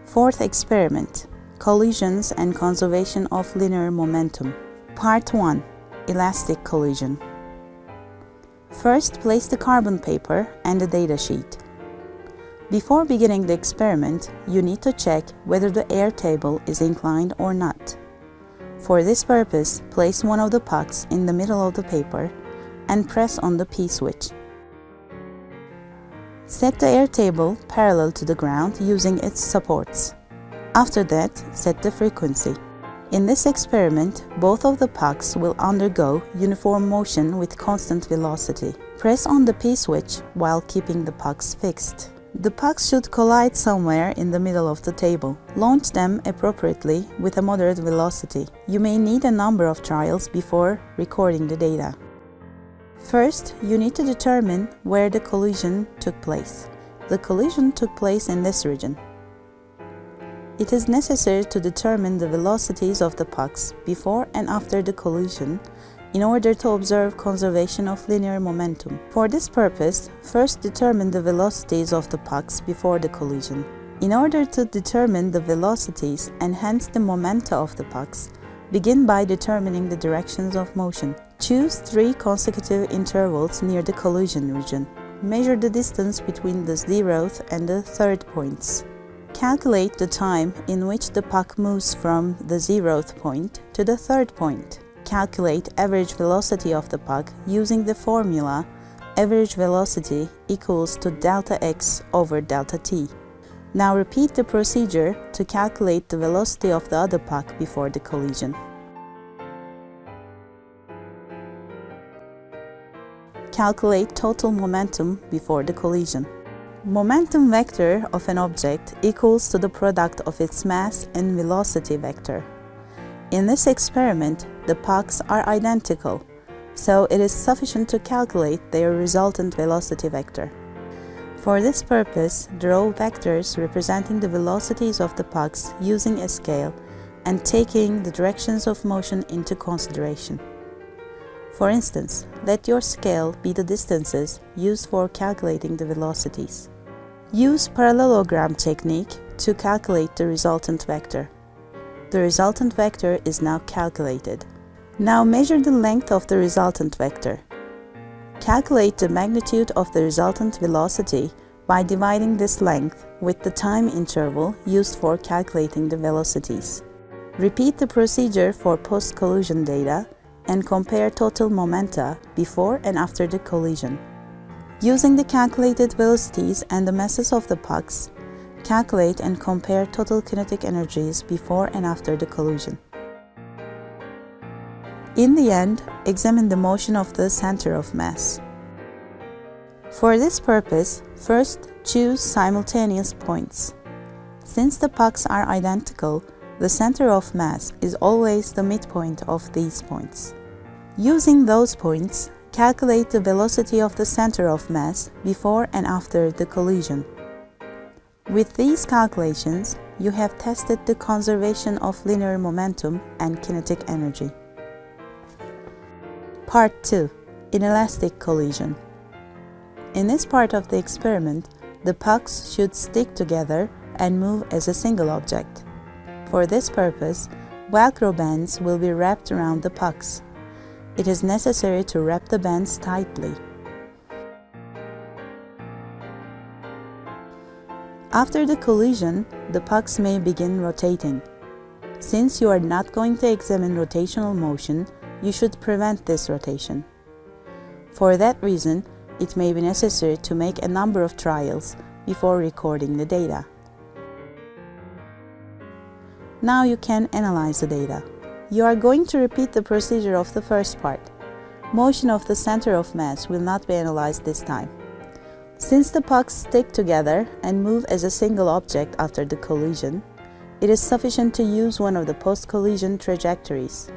Fourth experiment, collisions and conservation of linear momentum. Part 1, elastic collision. First, place the carbon paper and the data sheet. Before beginning the experiment, you need to check whether the air table is inclined or not. For this purpose, place one of the pucks in the middle of the paper and press on the P switch. Set the air table parallel to the ground using its supports. After that, set the frequency. In this experiment, both of the pucks will undergo uniform motion with constant velocity. Press on the P switch while keeping the pucks fixed. The pucks should collide somewhere in the middle of the table. Launch them appropriately with a moderate velocity. You may need a number of trials before recording the data. First, you need to determine where the collision took place. The collision took place in this region. It is necessary to determine the velocities of the pucks before and after the collision in order to observe conservation of linear momentum. For this purpose, first determine the velocities of the pucks before the collision. In order to determine the velocities and hence the momenta of the pucks, begin by determining the directions of motion. Choose 3 consecutive intervals near the collision region. Measure the distance between the 0th and the 3rd points. Calculate the time in which the puck moves from the 0th point to the 3rd point. Calculate average velocity of the puck using the formula average velocity equals to delta x over delta t. Now repeat the procedure to calculate the velocity of the other puck before the collision. Calculate total momentum before the collision. Momentum vector of an object equals to the product of its mass and velocity vector. In this experiment, the pucks are identical, so it is sufficient to calculate their resultant velocity vector. For this purpose, draw vectors representing the velocities of the pucks using a scale and taking the directions of motion into consideration. For instance, let your scale be the distances used for calculating the velocities. Use parallelogram technique to calculate the resultant vector. The resultant vector is now calculated. Now measure the length of the resultant vector. Calculate the magnitude of the resultant velocity by dividing this length with the time interval used for calculating the velocities. Repeat the procedure for post-collision data and compare total momenta before and after the collision. Using the calculated velocities and the masses of the pucks, calculate and compare total kinetic energies before and after the collision. In the end, examine the motion of the center of mass. For this purpose, first choose simultaneous points. Since the pucks are identical, the center of mass is always the midpoint of these points. Using those points, calculate the velocity of the center of mass before and after the collision. With these calculations, you have tested the conservation of linear momentum and kinetic energy. Part 2. Inelastic collision. In this part of the experiment, the pucks should stick together and move as a single object. For this purpose, Velcro bands will be wrapped around the pucks. It is necessary to wrap the bands tightly. After the collision, the pucks may begin rotating. Since you are not going to examine rotational motion, you should prevent this rotation. For that reason, it may be necessary to make a number of trials before recording the data. Now you can analyze the data. You are going to repeat the procedure of the first part. Motion of the center of mass will not be analyzed this time. Since the pucks stick together and move as a single object after the collision, it is sufficient to use one of the post-collision trajectories.